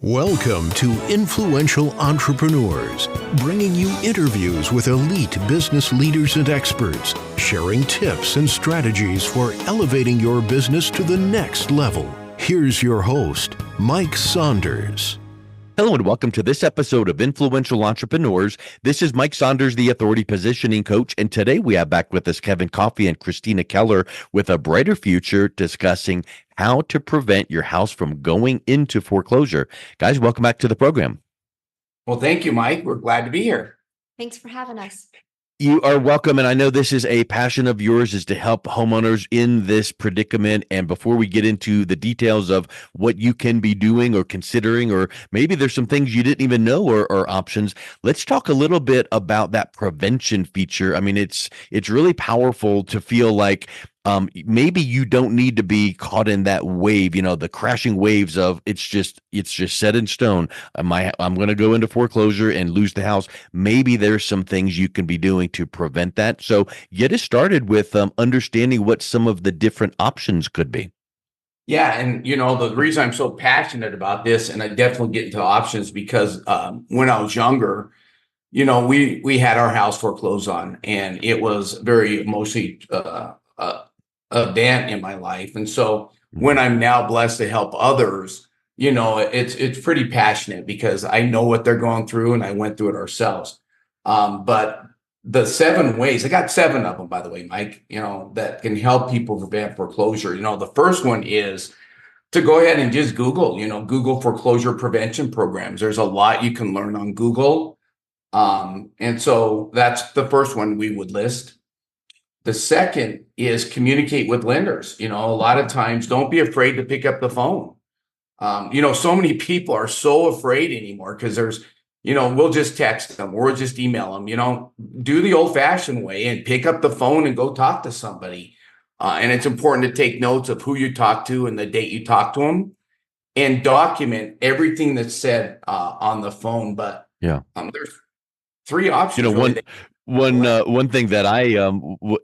Welcome to Influential Entrepreneurs, bringing you interviews with elite business leaders and experts, sharing tips and strategies for elevating your business to the next level. Here's your host, Mike Saunders. Hello and welcome to this episode of Influential Entrepreneurs. This is Mike Saunders, the Authority Positioning Coach, and today we have back with us Kevin Coffey and Christina Keller with A Brighter Future, discussing how to prevent your house from going into foreclosure. Guys, welcome back to the program. Well, thank you, Mike. We're glad to be here. Thanks for having us. You are welcome, and I know this is a passion of yours, is to help homeowners in this predicament. And before we get into the details of what you can be doing or considering, or maybe there's some things you didn't even know or options, let's talk a little bit about that prevention feature. I mean, it's really powerful to feel like maybe you don't need to be caught in that wave, the crashing waves of it's just set in stone. I'm going to go into foreclosure and lose the house. Maybe there's some things you can be doing to prevent that. So get us started with understanding what some of the different options could be. Yeah. And, the reason I'm so passionate about this, and I definitely get into options because when I was younger, we had our house foreclosed on, and it was very emotionally event in my life. And so when I'm now blessed to help others, it's pretty passionate because I know what they're going through and I went through it ourselves. But the 7 ways, I got 7 of them, by the way, Mike, that can help people prevent foreclosure. The first one is to go ahead and just Google, Google foreclosure prevention programs. There's a lot you can learn on Google. And so that's the first one we would list. The second is communicate with lenders. A lot of times, don't be afraid to pick up the phone. So many people are so afraid anymore because there's, we'll just text them or we'll just email them, do the old fashioned way and pick up the phone and go talk to somebody. And it's important to take notes of who you talk to and the date you talk to them and document everything that's said on the phone. But there's 3 options. One thing that I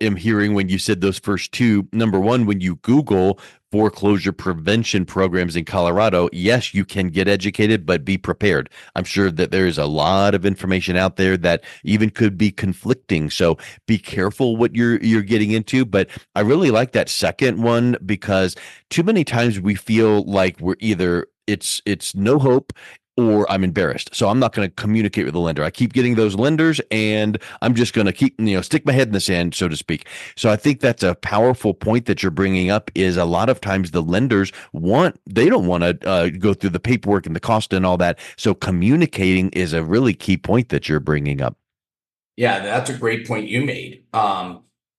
am hearing when you said those first 2, number one, when you Google foreclosure prevention programs in Colorado, yes, you can get educated, but be prepared. I'm sure that there is a lot of information out there that even could be conflicting. So be careful what you're getting into. But I really like that second one because too many times we feel like we're either it's no hope or I'm embarrassed. So I'm not going to communicate with the lender. I keep getting those lenders and I'm just going to keep, stick my head in the sand, so to speak. So I think that's a powerful point that you're bringing up is a lot of times the lenders they don't want to go through the paperwork and the cost and all that. So communicating is a really key point that you're bringing up. Yeah, that's a great point you made.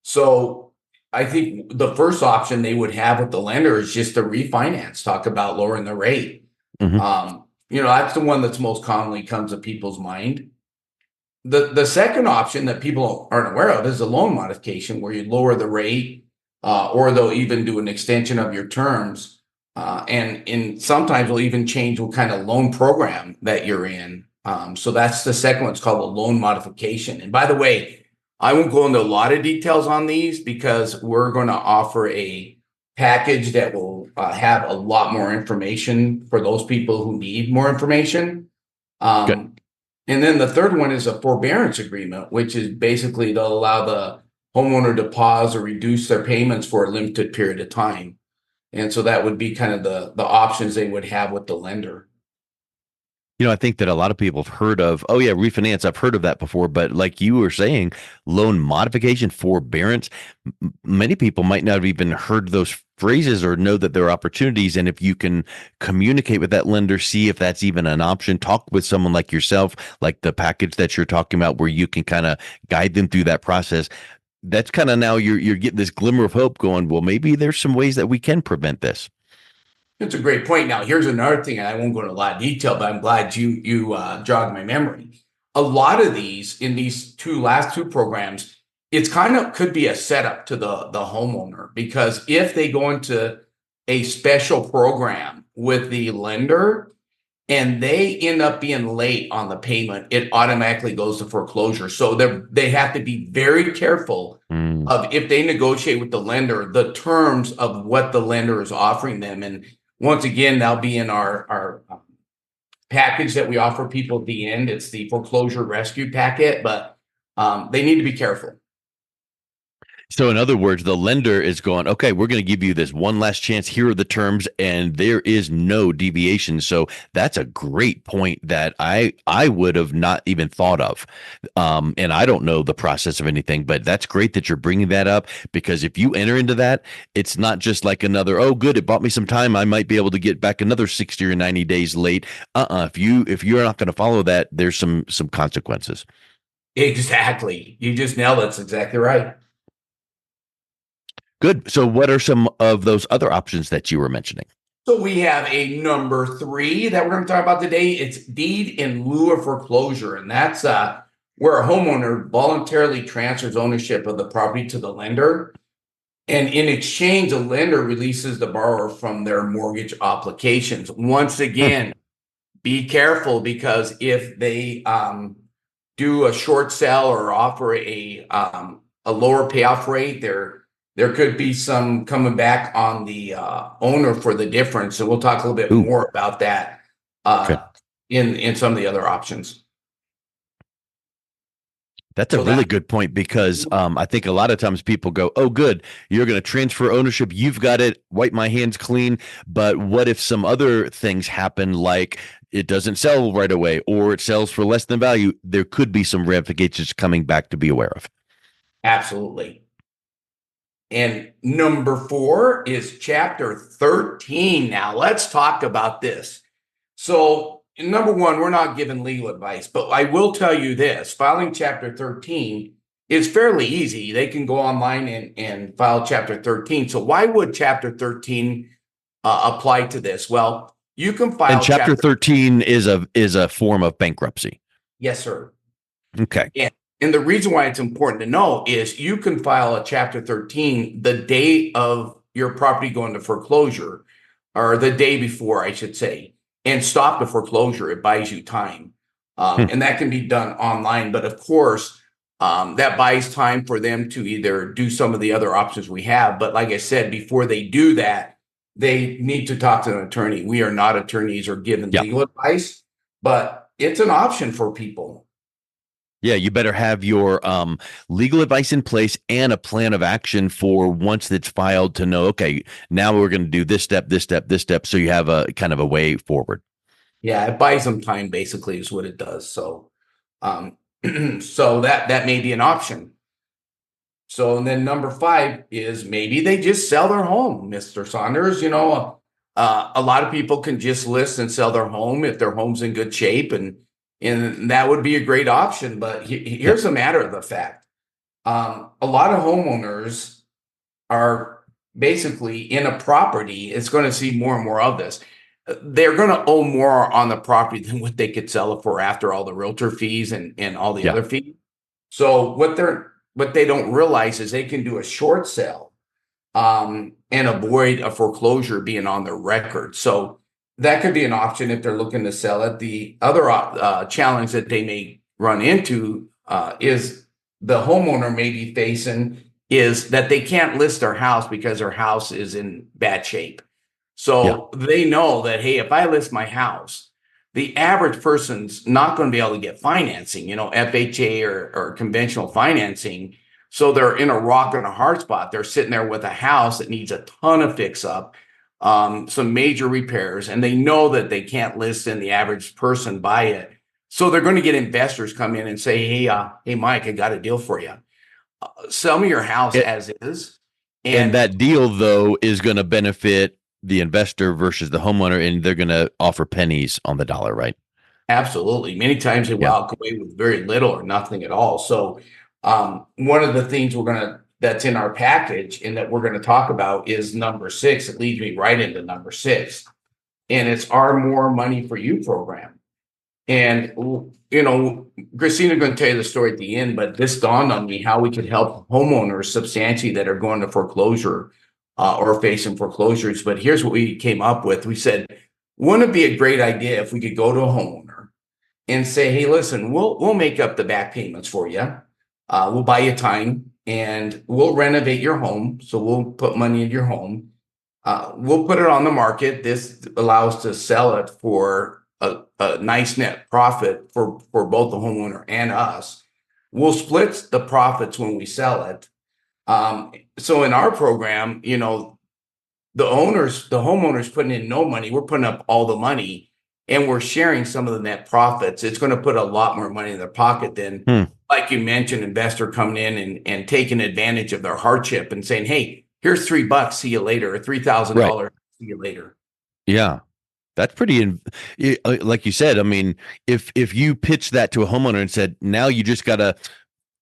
So I think the first option they would have with the lender is just to refinance, talk about lowering the rate. Mm-hmm. That's the one that's most commonly comes to people's mind. The second option that people aren't aware of is a loan modification where you lower the rate or they'll even do an extension of your terms. And sometimes they'll even change what kind of loan program that you're in. So that's the second one. It's called a loan modification. And by the way, I won't go into a lot of details on these because we're going to offer a package that will have a lot more information for those people who need more information. And then the third one is a forbearance agreement, which is basically they'll allow the homeowner to pause or reduce their payments for a limited period of time. And so that would be kind of the options they would have with the lender. I think that a lot of people have heard of, refinance. I've heard of that before, but like you were saying, loan modification, forbearance, many people might not have even heard those phrases or know that there are opportunities. And if you can communicate with that lender, see if that's even an option, talk with someone like yourself, like the package that you're talking about, where you can kind of guide them through that process. That's kind of now you're getting this glimmer of hope going, well, maybe there's some ways that we can prevent this. That's a great point. Now, here's another thing, and I won't go into a lot of detail, but I'm glad you jogged my memory. A lot of these in these last two programs, it's kind of could be a setup to the homeowner, because if they go into a special program with the lender and they end up being late on the payment, it automatically goes to foreclosure. So they have to be very careful of, if they negotiate with the lender, the terms of what the lender is offering them. And once again, that'll be in our package that we offer people at the end. It's the foreclosure rescue packet, but they need to be careful. So in other words, the lender is going, okay, we're going to give you this one last chance. Here are the terms, and there is no deviation. So that's a great point that I would have not even thought of. And I don't know the process of anything, but that's great that you're bringing that up, because if you enter into that, it's not just like another, oh, good, it bought me some time, I might be able to get back another 60 or 90 days late. If you're not going to follow that, there's some consequences. Exactly. You just nailed it. That's exactly right. Good. So what are some of those other options that you were mentioning? So we have a number 3 that we're going to talk about today. It's deed in lieu of foreclosure. And that's where a homeowner voluntarily transfers ownership of the property to the lender. And in exchange, the lender releases the borrower from their mortgage obligations. Once again, be careful, because if they do a short sale or offer a lower payoff rate, there could be some coming back on the owner for the difference. So we'll talk a little bit more about that in some of the other options. That's a really good point, because I think a lot of times people go, oh, good, you're going to transfer ownership. You've got it. Wipe my hands clean. But what if some other things happen, like it doesn't sell right away, or it sells for less than value? There could be some ramifications coming back to be aware of. Absolutely. And number 4 is Chapter 13. Now, let's talk about this. So, number 1, we're not giving legal advice, but I will tell you this. Filing Chapter 13 is fairly easy. They can go online and file Chapter 13. So why would Chapter 13 apply to this? Well, you can file. And Chapter 13 is a form of bankruptcy. Yes, sir. Okay. And the reason why it's important to know is you can file a Chapter 13 the day of your property going to foreclosure, or the day before, I should say, and stop the foreclosure. It buys you time. And that can be done online. But of course, that buys time for them to either do some of the other options we have. But like I said, before they do that, they need to talk to an attorney. We are not attorneys or giving legal advice, but it's an option for people. Yeah, you better have your legal advice in place and a plan of action for once it's filed, to know, okay, now we're going to do this step, this step, this step. So you have a kind of a way forward. Yeah, it buys them time, basically, is what it does. So, so that may be an option. So, and then number 5 is maybe they just sell their home, Mr. Saunders. You know, a lot of people can just list and sell their home if their home's in good shape, and that would be a great option. But here's the matter of the fact. A lot of homeowners are basically in a property. It's going to see more and more of this. They're going to owe more on the property than what they could sell it for after all the realtor fees and all the other fees. So what they don't realize is they can do a short sale and avoid a foreclosure being on their record. So that could be an option if they're looking to sell it. The other challenge that they may run into is the homeowner may be facing is that they can't list their house because their house is in bad shape. So they know that, hey, if I list my house, the average person's not going to be able to get financing, FHA or conventional financing. So they're in a rock and a hard spot. They're sitting there with a house that needs a ton of fix up, some major repairs, and they know that they can't list and the average person buy it. So they're going to get investors come in and say, hey, Mike, I got a deal for you. Sell me your house as is. And that deal, though, is going to benefit the investor versus the homeowner, and they're going to offer pennies on the dollar, right? Absolutely. Many times they walk away with very little or nothing at all. So one of the things that's in our package and that we're going to talk about is number 6. It leads me right into number 6. And it's our More Money for You program. And, Christina's going to tell you the story at the end, but this dawned on me how we could help homeowners substantially that are going to foreclosure or facing foreclosures. But here's what we came up with. We said, wouldn't it be a great idea if we could go to a homeowner and say, hey, listen, we'll make up the back payments for you. We'll buy you time and we'll renovate your home. So we'll put money in your home. We'll put it on the market. This allows us to sell it for a nice net profit for both the homeowner and us. We'll split the profits when we sell it. So in our program, the homeowners putting in no money, we're putting up all the money and we're sharing some of the net profits. It's going to put a lot more money in their pocket than, like you mentioned, investor coming in and taking advantage of their hardship and saying, hey, here's $3, see you later, or $3,000, see you later. Yeah. That's pretty, like you said, I mean, if you pitch that to a homeowner and said, now you just got to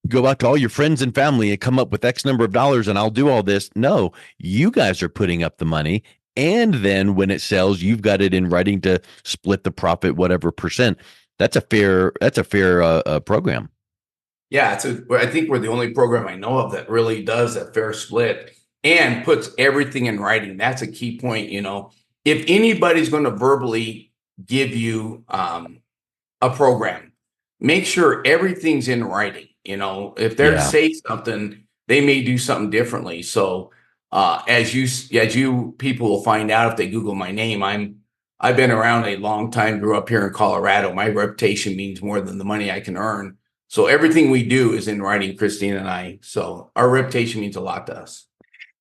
go out to all your friends and family and come up with X number of dollars and I'll do all this. No, you guys are putting up the money. And then when it sells, you've got it in writing to split the profit, whatever percent. That's a fair program. Yeah. I think we're the only program I know of that really does a fair split and puts everything in writing. That's a key point. If anybody's going to verbally give you a program, make sure everything's in writing. If they're to say something, they may do something differently. So as you people will find out if they Google my name, I've been around a long time, grew up here in Colorado. My reputation means more than the money I can earn. So everything we do is in writing, Christina and I. So our reputation means a lot to us.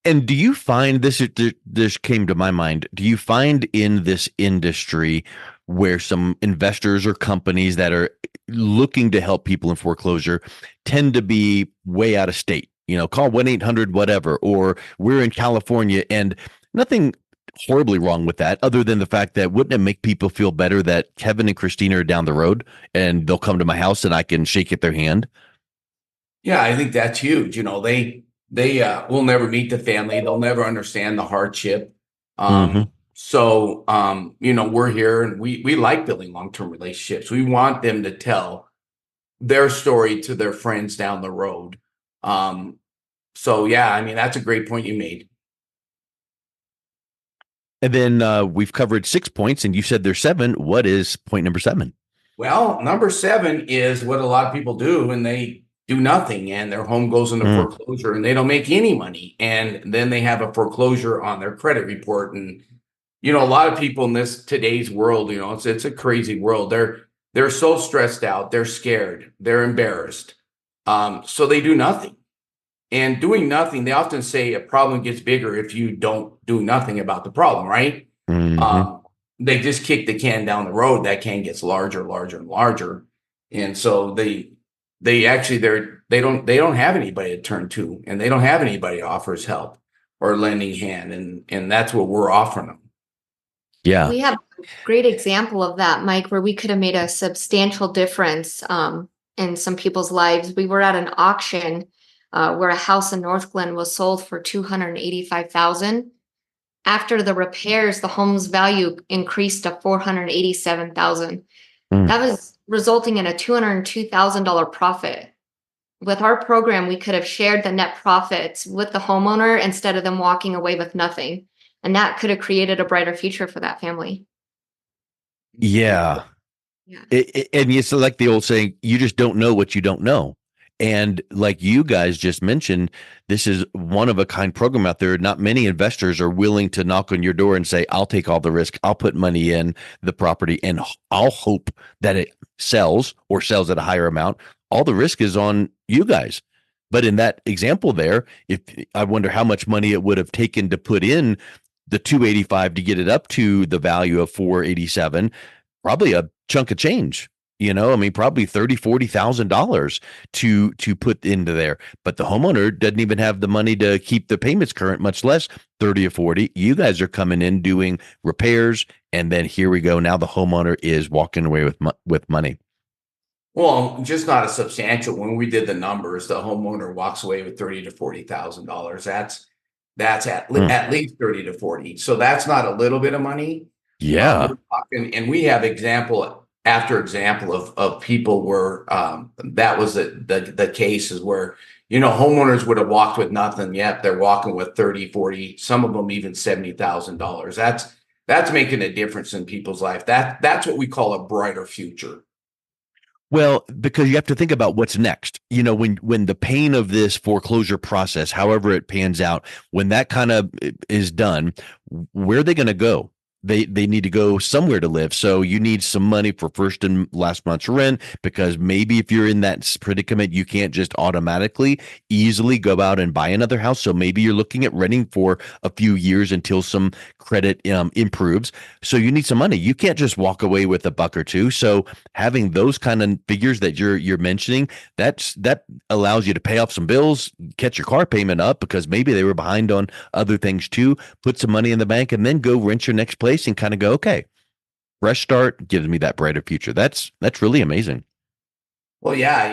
And do you find this came to my mind, do you find in this industry where some investors or companies that are looking to help people in foreclosure tend to be way out of state? Call 1-800 whatever, or we're in California, and nothing horribly wrong with that other than the fact that wouldn't it make people feel better that Kevin and Christina are down the road and they'll come to my house and I can shake their hand? Yeah, I think that's huge. They will never meet the family. They'll never understand the hardship. So, we're here and we like building long-term relationships. We want them to tell their story to their friends down the road. So yeah, I mean, that's a great point you made. And then we've covered 6 points and you said there's 7. What is point number 7? Well, number 7 is what a lot of people do, and they do nothing and their home goes into foreclosure and they don't make any money. And then they have a foreclosure on their credit report. And, a lot of people in today's world, it's a crazy world. They're so stressed out. They're scared. They're embarrassed. So they do nothing. And doing nothing, they often say a problem gets bigger if you don't do nothing about the problem, right? They just kick the can down the road. That can gets larger, larger, and larger. And so they don't have anybody to turn to, and they don't have anybody who offers help or lending hand. And that's what we're offering them. Yeah. We have a great example of that, Mike, where we could have made a substantial difference in some people's lives. We were at an auction where a house in North Glen was sold for $285,000. After the repairs, the home's value increased to $487,000. That was resulting in a $202,000 profit. With our program, we could have shared the net profits with the homeowner instead of them walking away with nothing. And that could have created a brighter future for that family. Yeah. And it's like the old saying, you just don't know what you don't know. And like you guys just mentioned, this is one of a kind program out there. Not many investors are willing to knock on your door and say, I'll take all the risk. I'll put money in the property and I'll hope that it sells or sells at a higher amount. All the risk is on you guys. But in that example there, if I wonder how much money it would have taken to put in the 285 to get it up to the value of 487, probably a chunk of change. Probably $30,000-$40,000 to put into there. But the homeowner doesn't even have the money to keep the payments current, much less 30 or 40. You guys are coming in doing repairs, and then here we go. Now the homeowner is walking away with money. Well, just not a substantial. When we did the numbers, the homeowner walks away with $30,000 to $40,000. That's at least 30 to 40. So that's not a little bit of money. Yeah. And we have example after example of people where that was the cases where, homeowners would have walked with nothing, yet they're walking with 30, 40, some of them even $70,000. That's making a difference in people's life. That's what we call a brighter future. Well, because you have to think about what's next. When the pain of this foreclosure process, however it pans out, when that kind of is done, where are they going to go? they need to go somewhere to live. So you need some money for first and last month's rent, because maybe if you're in that predicament, you can't just automatically easily go out and buy another house. So maybe you're looking at renting for a few years until some credit improves. So you need some money. You can't just walk away with a buck or two. So having those kind of figures that you're mentioning, that allows you to pay off some bills, catch your car payment up because maybe they were behind on other things too, put some money in the bank, and then go rent your next place and kind of go, okay, fresh start gives me that brighter future. That's really amazing. Well, yeah,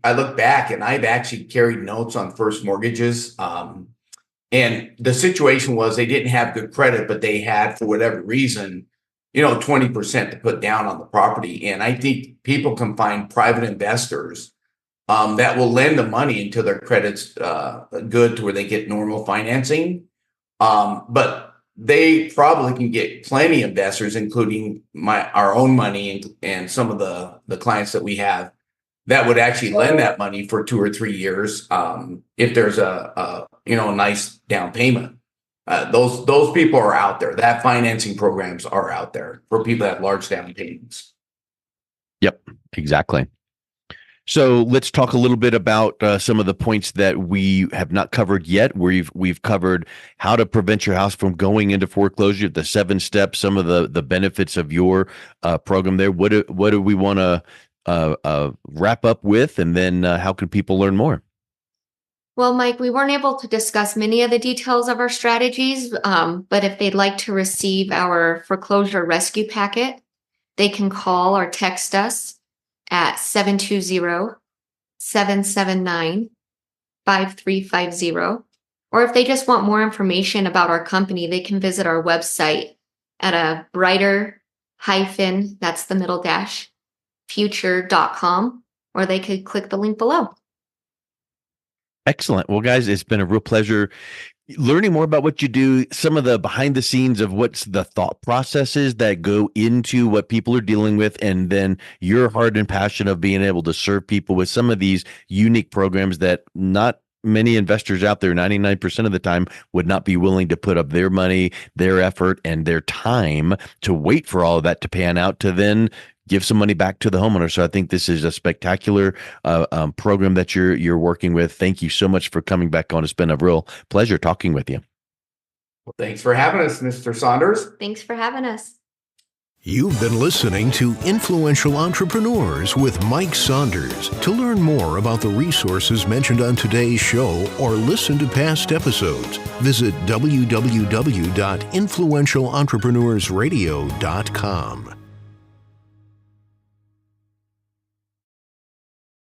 I look back and I've actually carried notes on first mortgages. And the situation was they didn't have good credit, but they had, for whatever reason, 20% to put down on the property. And I think people can find private investors that will lend the money until their credit's good to where they get normal financing. But they probably can get plenty of investors, including our own money and some of the clients that we have, that would actually lend that money for 2 or 3 years if there's a nice down payment. Those people are out there. That financing programs are out there for people that have large down payments. Yep, exactly. So let's talk a little bit about some of the points that we have not covered yet. We've covered how to prevent your house from going into foreclosure, the 7 steps, some of the benefits of your program there. What do we want to wrap up with, and then how can people learn more? Well, Mike, we weren't able to discuss many of the details of our strategies, but if they'd like to receive our foreclosure rescue packet, they can call or text us at 720-779-5350. Or if they just want more information about our company, they can visit our website at a brighter hyphen, that's the middle dash, future.com, or they could click the link below. Excellent. Well, guys, it's been a real pleasure learning more about what you do, some of the behind the scenes of what's the thought processes that go into what people are dealing with, and then your heart and passion of being able to serve people with some of these unique programs that not many investors out there, 99% of the time, would not be willing to put up their money, their effort, and their time to wait for all of that to pan out to then give some money back to the homeowner. So I think this is a spectacular program that you're working with. Thank you so much for coming back on. It's been a real pleasure talking with you. Well, thanks for having us, Mr. Saunders. Thanks for having us. You've been listening to Influential Entrepreneurs with Mike Saunders. To learn more about the resources mentioned on today's show or listen to past episodes, visit www.influentialentrepreneursradio.com.